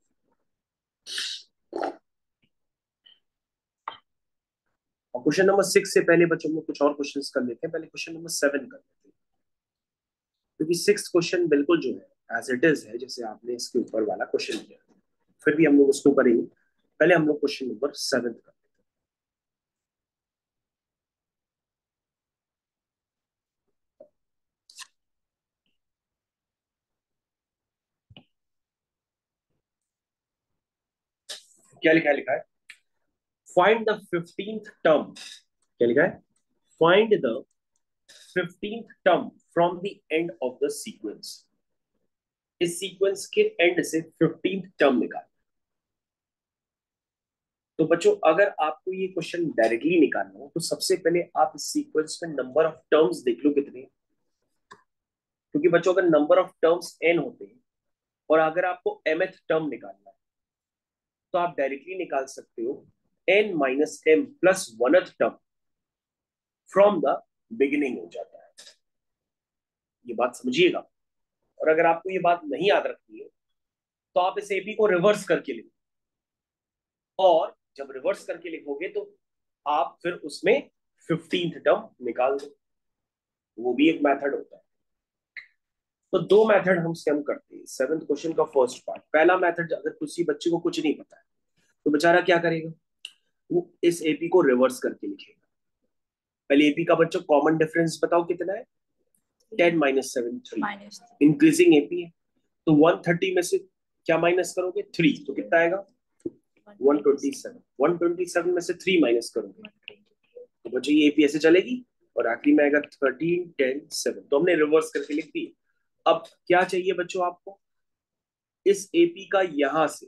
और क्वेश्चन नंबर 6 से पहले बच्चों हम लोग कुछ और क्वेश्चंस कर लेते हैं। पहले क्वेश्चन नंबर 7 कर लेते हैं, क्योंकि 6 क्वेश्चन बिल्कुल जो है एज इट इज है जैसे आपने इसके ऊपर वाला क्वेश्चन किया, फिर भी हम लोग उसको करेंगे। पहले हम लोग क्वेश्चन नंबर 7 कर लेते हैं। क्या लिखा है? लिखा है फाइंड द 15th टर्म। क्या लिखा है? Find the 15th term from the end of the sequence. इस सीक्वेंस के एंड से 15th टर्म निकाल। तो बच्चों अगर आपको ये क्वेश्चन डायरेक्टली निकालना हो तो सबसे पहले आप इस सीक्वेंस में नंबर ऑफ टर्म्स देख लो कितने हैं। क्योंकि बच्चों अगर नंबर ऑफ टर्म्स n होते हैं और अगर आपको mth टर्म निकालना है तो आप डायरेक्टली निकाल सकते हो n minus m plus 1th term from the beginning हो जाता है। ये बात समझिएगा। और अगर आपको ये बात नहीं याद रखनी है तो आप इस एपी को रिवर्स करके लिखो, और जब रिवर्स करके लिखोगे तो आप फिर उसमें 15th टर्म निकाल दो। वो भी एक मेथड होता है। तो 2 मेथड हम करते हैं 7th क्वेश्चन का फर्स्ट पार्ट। पहला मेथड, अगर किसी बच्चे को कुछ नहीं पता है तो बेचारा क्या करेगा? वो इस एपी को रिवर्स करके लिखेगा। पहले एपी का बच्चों कॉमन डिफरेंस बताओ कितना है? 10 माइनस 7 3। इंक्रीजिंग एपी है तो 130 में से क्या माइनस करोगे? 3, तो कितना आएगा? 127। 127 में से 3 माइनस करोगे तो बच्चों ये एपी ऐसे चलेगी और आखिरी में आएगा 13 10 7। तो हमने रिवर्स करके लिख दी। अब क्या चाहिए बच्चों आपको? इस एपी का यहां से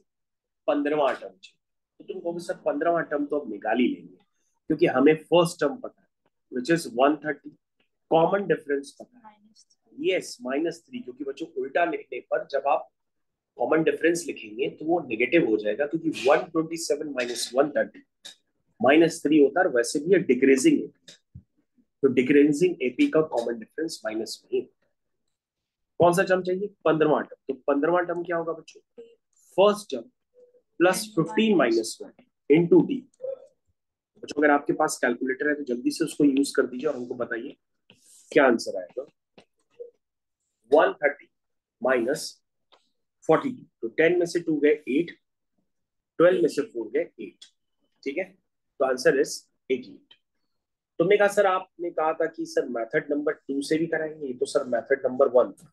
15वां टर्म चाहिए। तो तुम कहोगे सर 15वां टर्म तो अब निकाल ही लेंगे क्योंकि हमें फर्स्ट टर्म पता है विच इज 130। कॉमन डिफरेंस पता है, यस -3। क्योंकि बच्चों उल्टा लिखने पर जब आप कॉमन डिफरेंस लिखेंगे तो वो नेगेटिव हो जाएगा, क्योंकि 127 माइनस 130 -3 होता है और वैसे भी ये डिक्रीजिंग एपी। तो डिक्रीजिंग एपी का कॉमन डिफरेंस -1। कौन सा टर्म चाहिए? 15वां टर्म। तो 15वां टर्म क्या होगा बच्चों? First term plus 15 minus 1 into D. बच्चों अगर आपके पास कैलकुलेटर है तो जल्दी से उसको यूज कर दीजिए और हमको बताइए क्या आंसर आएगा। 130 माइनस 42, तो 10 में से 2 गए 8, 12 में से 4 गए 8। ठीक है, तो आंसर इज 88। तुमने कहा सर, आपने कहा था कि सर मेथड नंबर 2 से भी कराएंगे, ये तो सर मेथड नंबर 1 था।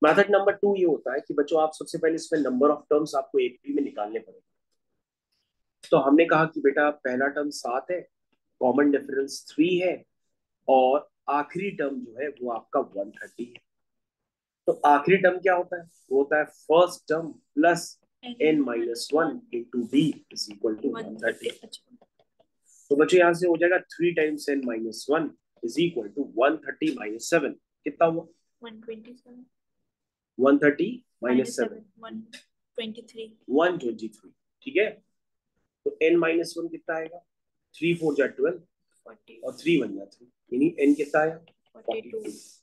मेथड नंबर 2 ये होता है कि बच्चों आप सबसे पहले इसमें नंबर ऑफ टर्म्स आपको एपी में निकालने पड़ेंगे। तो हमने कहा कि बेटा पहला टर्म 7 है, कॉमन डिफरेंस 3 है, और आखिरी टर्म जो है वो आपका 130 है। तो आखिरी टर्म क्या होता है? वो होता है first term plus n minus 1 into D is equal to 130। तो बच्चों यहां से हो जाएगा 3 times n minus 1 is equal to 130 minus 7। कितना हुआ? 127 130 माइनस 7 123 123। ठीक है, तो n माइनस 1 कितना आएगा? 3 4 जा 12 और 3 1 जा 3, यानी n कितना आया? 42।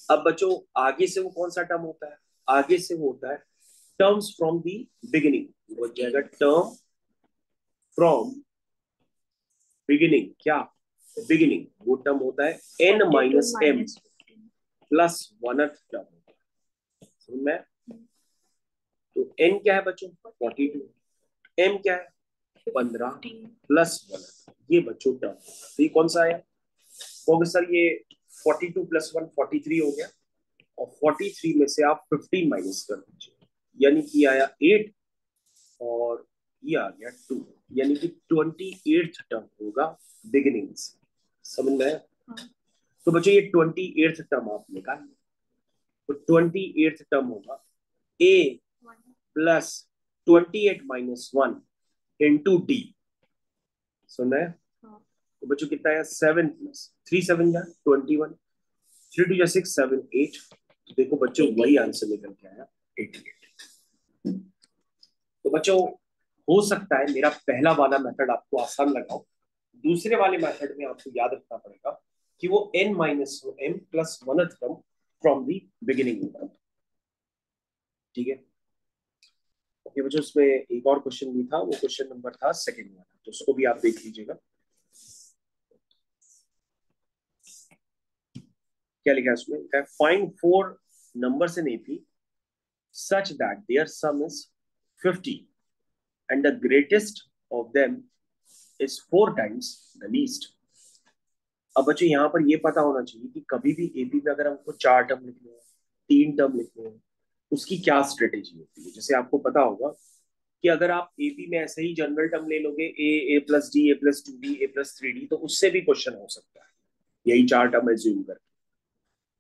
अब बच्चों आगे से वो कौन सा टर्म होता है? आगे से वो होता है टर्म्स फ्रॉम दी बिगिनिंग। वो हो जाएगा टर्म फ्रॉम बिगिनिंग। क्या बिगिनिंग? वो टर्म होता है n minus m plus 1th term होता है। समझ में? तो n क्या है बच्चों? 42। m क्या है? 15 प्लस 1th। ये बच्चों टर्म, तो ये कौन सा आया? तो सर ये 42 प्लस 1 43 हो गया, और 43 में से आप 15 माइनस कर दीजिए, यानी कि आया 8, और ये आ गया 2, यानी कि 28th टर्म होगा बिगिनिंग से। समझ में? तो बच्चों ये 28th टर्म आप निकालिए, तो 28th टर्म होगा a plus 28 minus 1 into D. सुन रहे हैं? तो बच्चों कितना है? 7 प्लस 3 7 जा 21, 3 2 जा 6 7 8। देखो बच्चों वही आंसर निकल के आया 88। तो बच्चों हो सकता है मेरा पहला वाला मेथड आपको आसान लगा हो, दूसरे वाले मेथड में आपको याद रखना पड़ेगा कि वो n minus m plus 1th term from the beginning होगा। ठीक है, ओके बच्चों, उसमें एक और क्वेश्चन भी था, वो क्वेश्चन नंबर था सेकंड वाला, तो उसको भी आप देख लीजिएगा। क्या लिखा है उसमें? Find 4 numbers in AP such that their sum is 50 and the greatest of them is 4 times the least। अब बच्चों यहाँ पर ये पता होना चाहिए कि कभी भी एपी में अगर हमको 4 टर्म लिखने हैं, 3 टर्म लिखने हैं, उसकी क्या स्ट्रेटेजी होती है। जैसे आपको पता होगा कि अगर आप एपी में ऐसे ही जनरल टर्म ले लोगे ए प्लस डी, ए प्लस 2d, ए प्लस 3d, तो उससे भी क्वेश्चन हो सकता है यही 4 टर्म एज्यूम करके।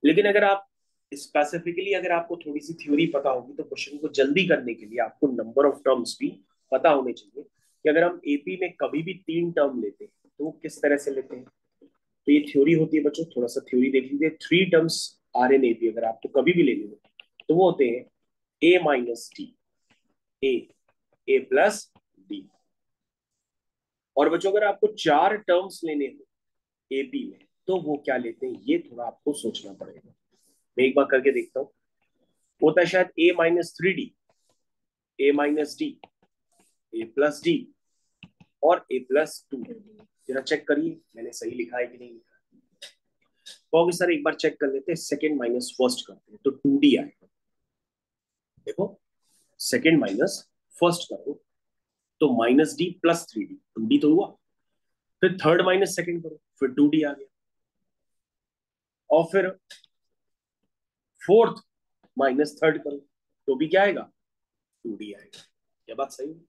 लेकिन अगर आप स्पेसिफिकली, अगर आपको थोड़ी सी थ्योरी पता होगी, तो क्वेश्चन को जल्दी करने के लिए आपको नंबर ऑफ टर्म्स भी पता होने चाहिए कि अगर हम एपी में कभी भी 3 टर्म लेते हैं तो वो किस तरह से लेते हैं। तो ये थ्योरी होती है बच्चों, थोड़ा सा थ्योरी देख लीजिए। 3 टर्म्स आर एन एपी अगर आपको कभी भी लेने हो तो वो होते हैं ए माइनस डी, ए, ए प्लस डी। और बच्चों अगर आपको 4 टर्म्स लेने हो एपी में तो वो क्या लेते हैं, ये थोड़ा आपको सोचना पड़ेगा। मैं एक बार करके देखता हूँ। होता है शायद ए माइनस 3d, ए माइनस डी, ए प्लस डी, और ए प्लस 2। जरा चेक करिए मैंने सही लिखा है कि नहीं लिखा। कहोगे सर एक बार चेक कर लेते हैं, सेकंड माइनस फर्स्ट करते हैं तो 2d आएगा। देखो सेकंड माइनस फर्स्ट करो तो minus D plus 3d, 2d तो हुआ। फिर थर्ड माइनस सेकंड करो, फिर 2d आ गया। और फिर फोर्थ माइनस थर्ड करो तो भी क्या आएगा? 2d आएगा। क्या बात सही है?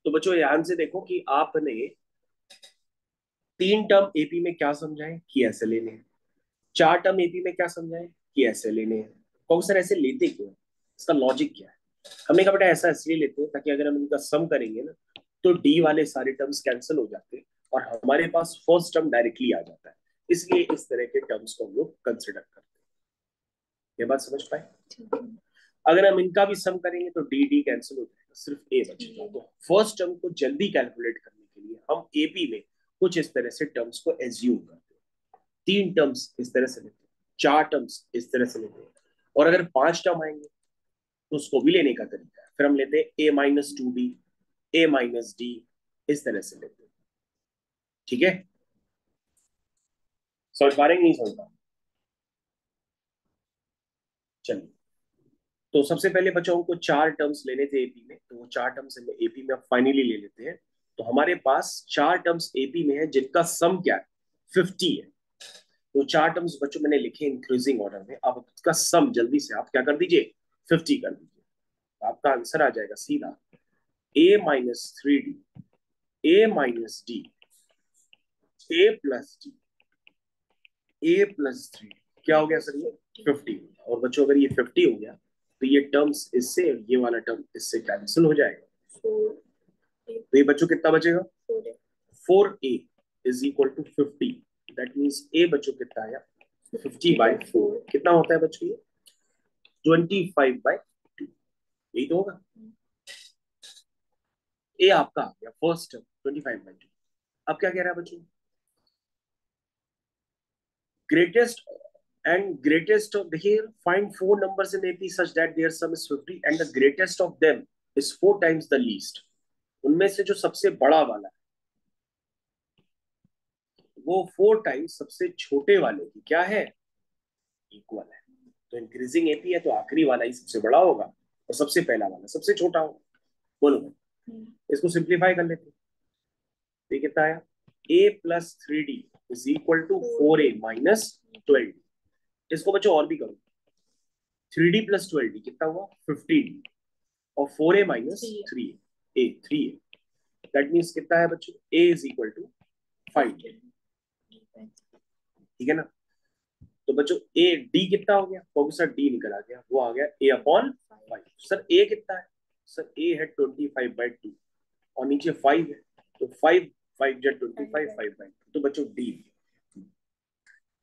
तो बच्चों ध्यान से देखो कि आपने 3 टर्म एपी में क्या समझाए कि ऐसे लेने हैं, 4 टर्म एपी में क्या समझाए कि ऐसे लेने हैं। कौन सर ऐसे लेते क्यों? इसका लॉजिक क्या है? हमने कहा बेटा ऐसा इसलिए लेते हैं ताकि अगर हम इनका सम करेंगे ना तो डी वाले सारे टर्म्स कैंसिल हो जाते हैं और हमारे पास फर्स्ट टर्म डायरेक्टली आ जाता है, इसलिए इस तरह के टर्म्स को हम लोग कंसिडर करते हैं। ये बात समझ पाए? अगर हम इनका भी सम करेंगे तो डी डी कैंसिल हो जाएगा, सिर्फ ए बचेगा। तो फर्स्ट टर्म को जल्दी कैलकुलेट करने के लिए हम एपी में कुछ इस तरह से टर्म्स को एज्यूम करते हैं। 3 टर्म्स इस तरह से लेते हैं, 4 टर्म्स इस तरह से लेते हैं, और अगर 5 टर्म आएंगे तो उसको भी लेने का तरीका है। फिर हम लेते हैं ए माइनस 2d, ए माइनस डी, इस तरह से लेते हैं, ठीक है। समझ पा रहे नहीं समझ पा? चलिए, तो सबसे पहले बच्चों को 4 टर्म्स लेने थे एपी में, तो वो 4 टर्म्स एपी में फाइनली ले लेते हैं। तो हमारे पास 4 टर्म्स एपी में है जिनका सम क्या है, 50 है। तो 4 टर्म्स बच्चों मैंने लिखे इंक्रीजिंग ऑर्डर में, अब इसका सम जल्दी से आप क्या कर दीजिए, 50 कर दीजिए। तो आपका आंसर आ जाएगा सीधा a minus 3d, a minus D, a plus D, a plus 3, क्या हो गया सर ये 50। और बच्चों अगर ये 50 हो गया तो ये टर्म्स इससे, ये वाला टर्म इससे कैंसिल हो जाएगा। तो ये बच्चों कितना बचेगा, 4a is equal to 50। That means a बच्चों कितना आया, 50/4। कितना होता है बच्चों ये, 25/2। यही तो होगा। ए आपका आ गया फर्स्ट टर्म 25/2। अब क्या कह रहा है बच्चों, greatest and greatest of here, find 4 numbers in AP such that their sum is 50 and the greatest of them is 4 times the least। उनमें से जो सबसे बड़ा वाला है वो 4 टाइम्स सबसे छोटे वाले की क्या है, इक्वल है। तो इंक्रीजिंग एपी है तो आखिरी वाला ही सबसे बड़ा होगा और सबसे पहला वाला सबसे छोटा होगा। बोलो भाई, इसको सिंप्लीफाई कर लेते हैं। तो कितना आया, a plus 3d is equal to 4a minus 12। इसको बच्चों और भी करो, 3d प्लस 12d कितना हुआ 15 और 4a minus 3a, 3a। That means कितना है बच्चों, a इज इक्वल टू 5, ठीक है ना। तो बच्चों a d कितना हो गया, प्रोफेसर d निकल आ गया, वो आ गया a/5। सर a कितना है, सर a है 25/2 और नीचे 5 है, तो 5 5 जा 25, 5/2। तो बच्चों d,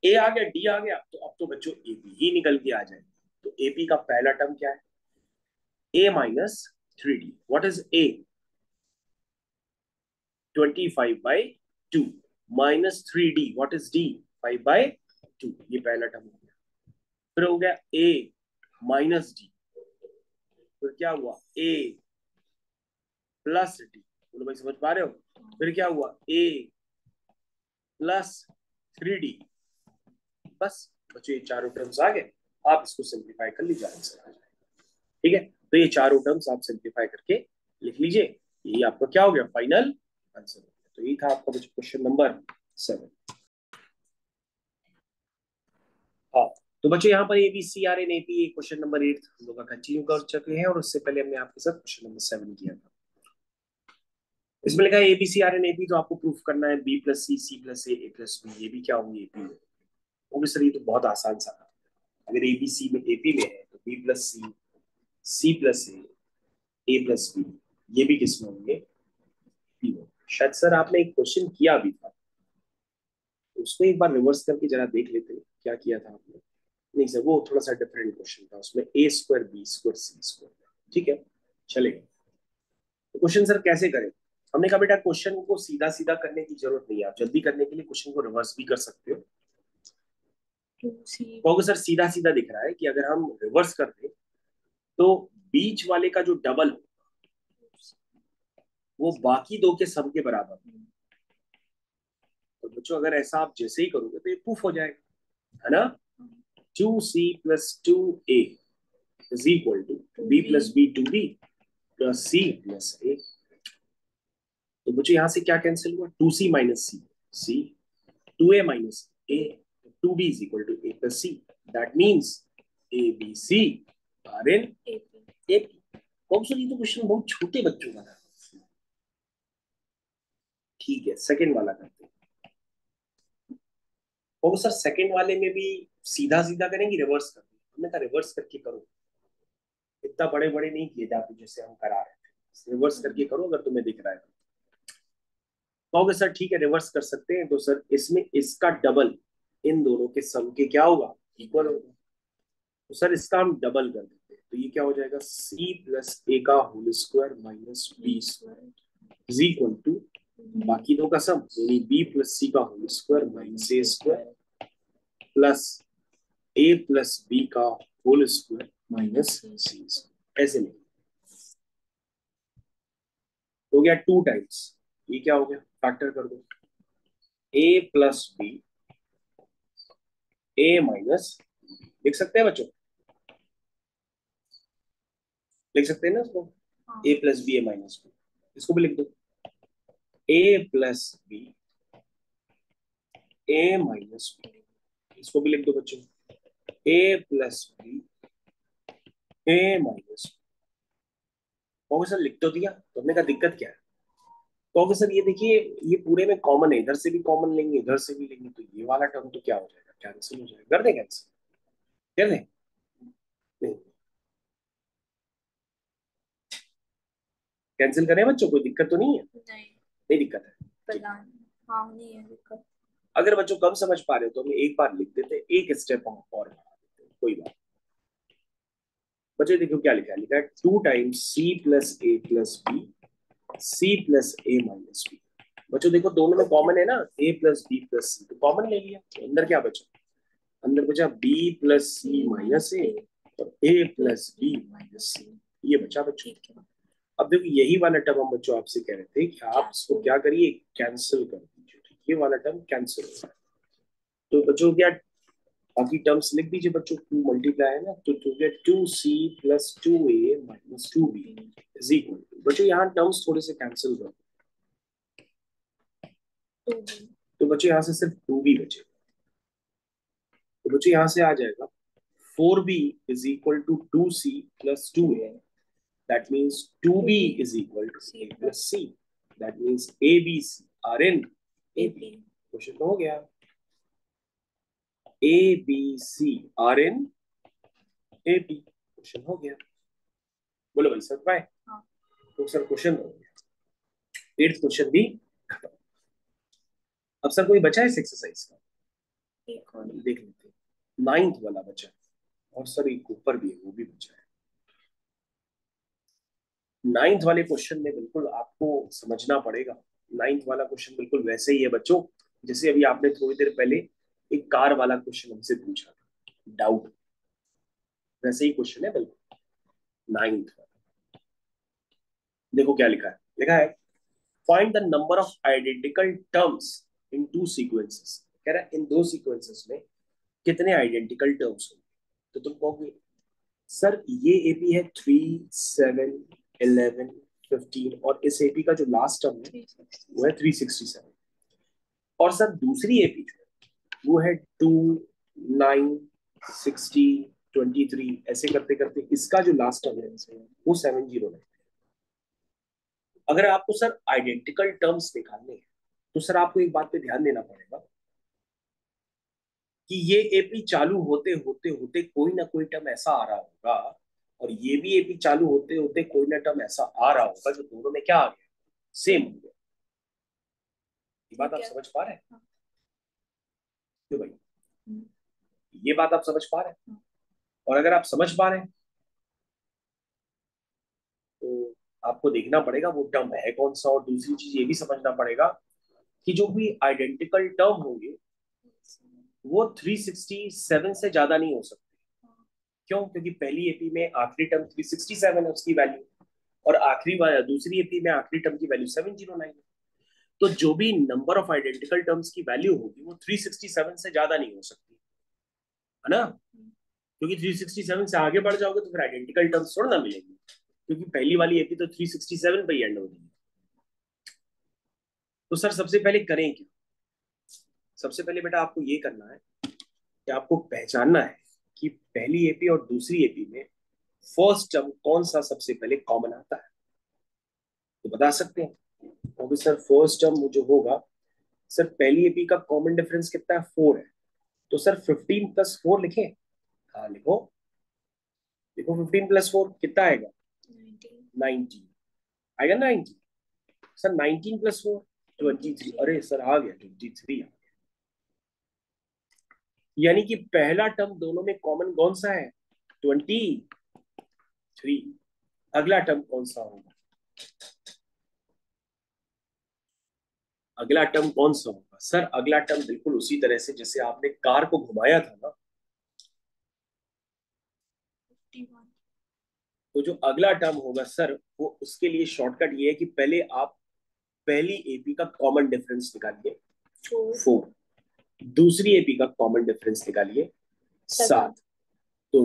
a आ गया d आ गया, तो अब तो बच्चों ab ही निकल के आ जाए। तो ab का पहला टर्म क्या है, a minus 3d। What is a, 25/2 minus 3d। What is d, 5/2। ये पहला टर्म हो गया। फिर हो गया a माइनस d, फिर क्या हुआ a प्लस d। बोलो भाई समझ पा रहे हो। फिर क्या हुआ a प्लस 3d। बस बच्चों ये चारों टर्म्स आ गए, आप इसको सिंप्लीफाई कर लीजिए, आंसर आ जाएगा, ठीक है। तो ये चारों टर्म्स आप सिंप्लीफाई करके लिख लीजिए, ये आपका क्या हो गया, फाइनल आंसर हो गया। तो ये था आपका बच्चों क्वेश्चन नंबर 7। हाँ, तो बच्चों यहाँ पर ABCRN AP क्वेश्चन नंबर 8 हम लोग कंटिन्यू कर चुके हैं और उससे पहले हमने आपके साथ क्वेश्चन नंबर 7 किया था। इसमें लिखा है ABCRN AP, तो आपको प्रूफ करना है B plus C, C plus A, plus B. ये भी क्या होंगे AP में, वो भी सर ये तो बहुत आसान सा था। अगर ABC में AP में है तो B plus C, C plus A plus B, ये भी किसमें होंगे, P में। शायद सर आपने एक क्वेश्चन किया भी था, उसको एक बार रिवर्स करके जरा देख लेते हैं क्या किया था आपने। नहीं सर वो थोड़ा सा डिफरेंट क्वेश्चन था, उसमें A² B² C²। ठीक है, चलेगा। तो क्वेश्चन सर कैसे करें, हमने कहा बेटा क्वेश्चन को सीधा सीधा करने की जरूरत नहीं है, आप जल्दी करने के लिए क्वेश्चन को रिवर्स भी कर सकते हो। क्योंकि सर सीधा सीधा दिख रहा है कि अगर हम रिवर्स कर दें तो बीच वाले का जो डबल हो वो बाकी दो के सम के बराबर। तो बच्चों अगर ऐसा आप जैसे ही करोगे तो ये प्रूफ हो जाएगा, है ना। 2c plus 2a is equal to b plus b 2b plus c plus a। तो बच्चों यहां से क्या कैंसिल हुआ, 2c minus c, 2a minus a, 2b is equal to a plus c। That means a b c are in AP। बहुत ये तो question बहुत छोटे बच्चों का था। ठीक है, सेकंड वाला करते हैं। और सर सेकंड वाले में भी सीधा सीधा करेंगे, रिवर्स कर हमने कहा रिवर्स करके करो, इतना बड़े बड़े नहीं किए जाते जैसे हम करा रहे थे, रिवर्स करके करो अगर तुम्हें दिख रहा है तो। कहोगे सर ठीक है रिवर्स कर सकते हैं, तो सर इसमें इसका डबल इन दोनों के सम के क्या होगा, इक्वल होगा। तो सर इसका हम डबल कर देते हैं, तो ये क्या हो जाएगा, c प्लस ए का whole square minus b square is equal to बाकी दो का सम, यानी b प्लस सी का whole square minus a square plus a plus b का whole square minus c square. ऐसे नहीं हो गया 2 टाइम्स, ये क्या हो गया, फैक्टर कर दो, ए प्लस बी ए माइनस, लिख सकते हैं बच्चों, लिख सकते हैं ना इसको, हाँ। ए प्लस बी ए माइनस बी, इसको भी लिख दो, ए प्लस बी ए माइनस बी, इसको भी लिख दो बच्चों, ए प्लस बी ए माइनस, प्रोफेसर लिख तो दिया, तो हमने कहा दिक्कत क्या है, प्रोफेसर ये देखिए ये पूरे में कॉमन है, इधर से भी कॉमन लेंगे इधर से भी लेंगे, तो ये वाला टर्म तो क्या हो जाएगा, कैंसिल हो जाएगा, कर दे कैंसिल, कर दे, नहीं कैंसिल करें बच्चों, कोई दिक्कत तो नहीं है, नहीं, नहीं दिक्कत है, ठीक। पता नहीं। हाँ, नहीं है दिक्कत। अगर बच्चों कम समझ पा रहे हो तो हम एक बार लिख देते, एक स्टेप हम और बढ़ा देते, कोई बात। बच्चों देखो क्या लिखा है, लिखा है 2 times C plus A plus B C plus A minus B. बच्चों देखो दोनों में कॉमन है ना, ए प्लस बी प्लस सी, तो कॉमन ले लिया, तो अंदर क्या बचा, अंदर बचा बी प्लस सी माइनस ए और ए प्लस बी माइनस सी, ये बचा बच्चों। ठीक है। अब देखो यही वाला टर्म हम बच्चों आपसे कह रहे थे कि आप इसको क्या करिए, कैंसिल कर दीजिए, ठीक, ये वाला टर्म कैंसिल हो रहा है। तो बच्चों क्या, बाकी टर्म्स लिख दीजिए बच्चों, 2 मल्टीप्लाई है ना, तो to get 2c+2a - 2b is equal to, बच्चों यहाँ टर्म्स थोड़े से कैंसिल कर, 2b। तो बच्चों यहाँ से सिर्फ 2b बचे, तो बच्चों यहाँ से आ जाएगा 4b = 2c+2a, that means 2b is equal to a plus c, that means a b c are in ab, question तो हो गया, a b c are in ab, question हो गया, बोलो भाई सर भाई, हाँ। तो सर क्वेश्चन हो गया, 8th क्वेश्चन भी खत्म। अब सर कोई बचा है इस एक्सरसाइज का, एक और। देख लेते हैं, 9th वाला बचा है, और सर एक ऊपर भी है वो भी बचा है। 9th वाले क्वेश्चन में बिल्कुल आपको समझना पड़ेगा, 9th वाला क्वेश्चन बिल्कुल वैसे ही है बच्चों, जैसे अभी आपने थोड़ी देर पहले एक कार वाला क्वेश्चन हमसे पूछा था, डाउट, वैसे ही क्वेश्चन है बिल्कुल 9th वाला। देखो क्या लिखा है, लिखा है find the number of identical terms in 2 sequences, कह रहा है इन 2 सीक्वेंसेस में कितने आइडेंटिकल टर्म्स होंगे, तो तुम कहोगे सर ये एपी है 3, 7, 11, 15, और इस एपी का जो लास्ट टर्म है वो है 367, और सर दूसरी एपी जो है वो है 2, 9, 60, 23, ऐसे करते करते इसका जो लास्ट टर्म है वो 709। अगर आपको सर आइडेंटिकल टर्म्स निकालने हैं तो सर आपको एक बात पे ध्यान देना पड़ेगा कि ये एपी चालू होते होते होते कोई ना कोई टर्म ऐसा आ रहा होगा, और ये भी एपी चालू होते होते कोई ना टर्म ऐसा आ रहा होगा जो दोनों में क्या आ गया, सेम हो गया। ये बात आप समझ पा रहे हैं क्यों भाई, ये बात आप समझ पा रहे हैं, और अगर आप समझ पा रहे हैं तो आपको देखना पड़ेगा वो टर्म है कौन सा, और दूसरी चीज ये भी समझना पड़ेगा कि जो भी आइडेंटिकल टर्म होंगे वो 367 से ज्यादा नहीं हो सकते। क्यों, क्योंकि पहली एपी में आखिरी टर्म 367 है उसकी वैल्यू, और आखिरी दूसरी एपी में आखिरी टर्म की वैल्यू 709 है, तो जो भी नंबर ऑफ आइडेंटिकल टर्म्स की वैल्यू होगी वो 367 से ज्यादा नहीं हो सकती, है ना, क्योंकि 367 से आगे बढ़ जाओगे तो फिर आइडेंटिकल टर्म्स थोड़ा ना मिलेंगे, क्योंकि पहली वाली एपी तो 367 पे ही एंड हो रही है। तो सर सबसे पहले करें क्या, सबसे पहले बेटा आपको ये करना है कि आपको पहचानना है कि पहली एपी और दूसरी एपी में फर्स्ट टर्म कौन सा सबसे पहले कॉमन आता है, तो बता सकते हैं, क्योंकि सर फर्स्ट टर्म जो होगा, सर पहली एपी का कॉमन डिफरेंस कितना है, 4 है, तो सर 15 + 4 लिखें, हाँ लिखो, देखो 15 + 4 कितना आएगा, 19 आएगा, 19, सर 19 + 4 23, अरे सर आ गया 23, यानी कि पहला टर्म दोनों में कॉमन कौन सा है, 23। अगला टर्म कौन सा होगा, अगला टर्म कौन सा होगा, सर अगला टर्म बिल्कुल उसी तरह से जैसे आपने कार को घुमाया था ना, तो जो अगला टर्म होगा सर वो उसके लिए शॉर्टकट ये है कि पहले आप पहली एपी का कॉमन डिफरेंस निकालिए 4 4, दूसरी एपी का कॉमन डिफरेंस निकालिए 7। तो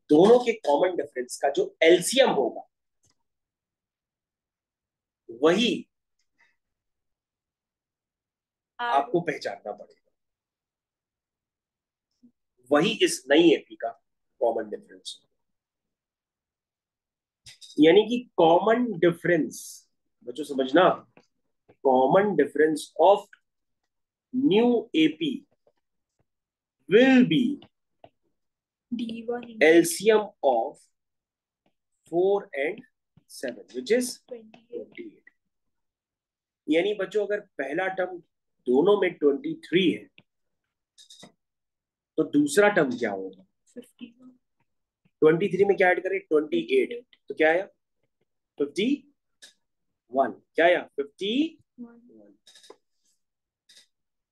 दोनों के कॉमन डिफरेंस का जो एलसीएम होगा वही आपको पहचानना पड़ेगा, वही इस नई एपी का कॉमन डिफरेंस। यानी कि कॉमन डिफरेंस, बच्चों समझना, common difference of new AP will be D1 LCM of 4 and 7 which is 28। यानी बच्चों अगर पहला टर्म दोनों में 23 है तो दूसरा टर्म क्या होगा? 23 में क्या ऐड करें? 28। तो क्या आया? 51। क्या आया? 51।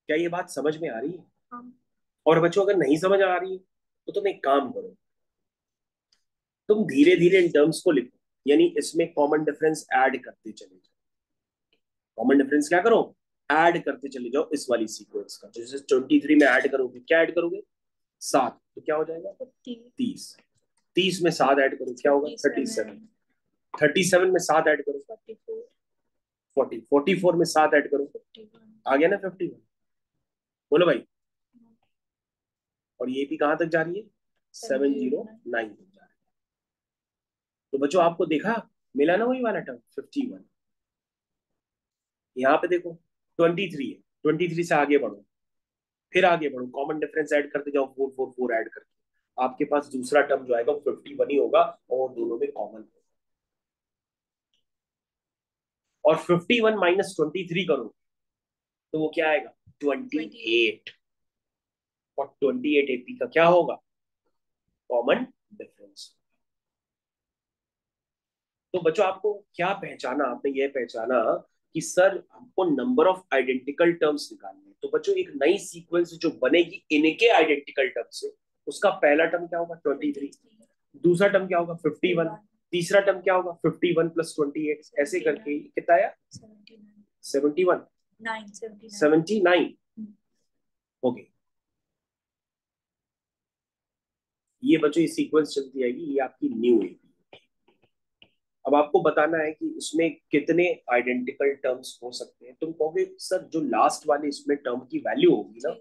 क्या ये बात समझ में आ रही है? हाँ। और बच्चों अगर नहीं समझ आ रही है तो तुम एक काम करो, तुम धीरे धीरे इन टर्म्स को लिखो, यानी इसमें कॉमन डिफरेंस ऐड करते चले जाओ। कॉमन डिफरेंस क्या करो? ऐड करते चले जाओ इस वाली सीक्वेंस का। जैसे 23 में ऐड करोगे, क्या ऐड करोगे? 7। तो क्या हो जाएगा? 30। 30 में 7 ऐड करो, क्या होगा? 37। 37 में 7 ऐड करो, 40। 44 में 7 ऐड करो, आ गया ना 51। बोलो भाई। और ये भी कहां तक जा रही है? 709 तक जा रही है। तो बच्चों आपको देखा, मिला ना वही वाला टर्म 51। यहाँ पे देखो 23 है, 23 से आगे बढ़ो, फिर आगे बढ़ो, कॉमन डिफरेंस ऐड करते जाओ, 4 ऐड करके आपके पास दूसरा टर्म जो आएगा 51 ही होगा और दोनों में कॉमन होगा। और 51 माइनस 23 करो तो वो क्या आएगा? 28। और 28 एपी का क्या होगा? Common difference. तो बच्चों आपको क्या पहचाना? आपने ये पहचाना कि सर हमको नंबर ऑफ आइडेंटिकल टर्म्स निकालने। तो बच्चों एक नई सीक्वेंस जो बनेगी इनके आइडेंटिकल टर्म से, उसका पहला टर्म क्या होगा? 23। दूसरा टर्म क्या होगा? 51। तीसरा टर्म क्या होगा? 51 प्लस 28। ऐसे करके कितना आया? 71। 79। ओके, ये बच्चों ये सीक्वेंस चलती आएगी, ये आपकी न्यू है। अब आपको बताना है कि इसमें कितने आइडेंटिकल टर्म्स हो सकते हैं। तुम कहोगे सर जो लास्ट वाले इसमें टर्म की वैल्यू होगी ना,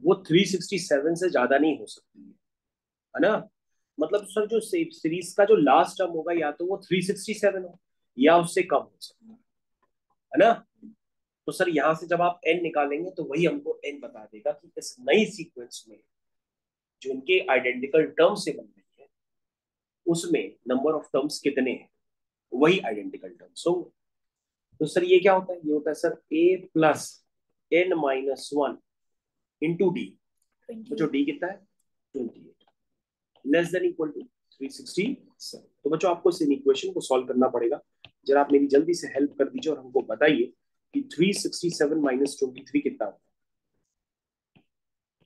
वो 367 से ज्यादा नहीं हो सकती है ना? मतलब सर जो सीरीज का जो लास्ट टर्म होगा या तो वो 367 हो या उससे कम हो सकता है ना? तो सर यहां से जब आप एन निकालेंगे तो वही हमको एन बता देगा कि इस नई सीक्वेंस में जो इनके आइडेंटिकल टर्म से बन रही है उसमें नंबर ऑफ टर्म्स कितने हैं, वही आइडेंटिकल टर्म्स होंगे। तो सर ये क्या होता है? ये होता है sir A plus N minus 1 into D. बच्चों डी कितना है? 28 लेस देन इक्वल टू 367। तो बच्चों आपको इस इक्वेशन को सॉल्व करना पड़ेगा। जरा आप मेरी जल्दी से हेल्प कर दीजिए और हमको बताइए कि 367 माइनस 23 कितना होगा?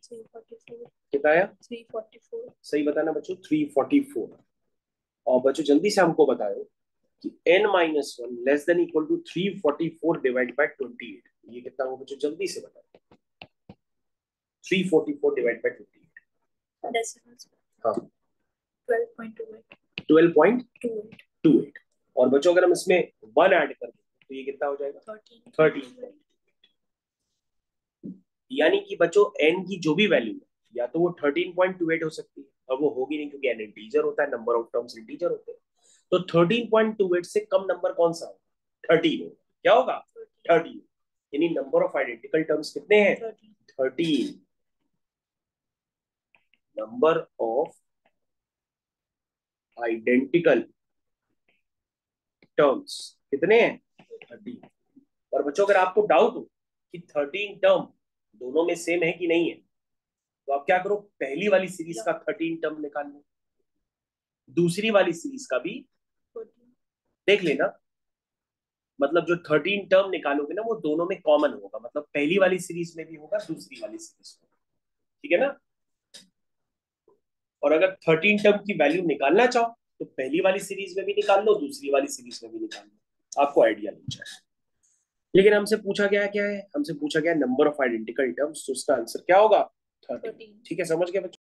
344। कितना आया? 344। सही बताना बच्चों, 344। और बच्चों जल्दी से हमको बताओ कि n minus 1 less than equal to 344 divide by 28, ये कितना होगा बच्चों? जल्दी से बताओ। 344 डिवाइड बाय 28। हाँ, 12.28। 12.28। और बच्चों अगर हम इसमें 1 ऐड कर दें तो ये कितना हो जाएगा? 13। यानी कि बच्चों n की जो भी वैल्यू है या तो वो 13.28 हो सकती है, और वो होगी नहीं क्योंकि n इंटीजर होता है, नंबर ऑफ टर्म्स इंटीजर होते हैं। तो 13.28 से कम नंबर कौन सा होगा? 13 होगा। क्या होगा? 13। यानी नंबर ऑफ आइडेंटिकल टर्म्स कितने हैं? 13। नंबर ऑफ आइडेंटिकल टर्म्स कितने हैं? 13। और बच्चों अगर आपको डाउट हो कि 13 टर्म दोनों में सेम है कि नहीं है, तो आप क्या करो, पहली वाली सीरीज का 13 टर्म निकाल लो, दूसरी वाली सीरीज का भी देख लेना। मतलब जो 13 टर्म निकालोगे ना वो दोनों में कॉमन होगा, मतलब पहली वाली सीरीज में भी होगा, दूसरी वाली सीरीज में। ठीक है ना? और अगर 13 टर्म की वैल्यू निकालना चाहो तो पहली वाली सीरीज में भी निकाल लो, दूसरी वाली सीरीज में भी निकाल लो। आपको आइडिया नहीं चाहिए। लेकिन हमसे पूछा गया क्या है, हमसे पूछा गया नंबर ऑफ आइडेंटिकल टर्म्स, तो उसका आंसर क्या होगा 30। 13। ठीक है, समझ गए बच्चों।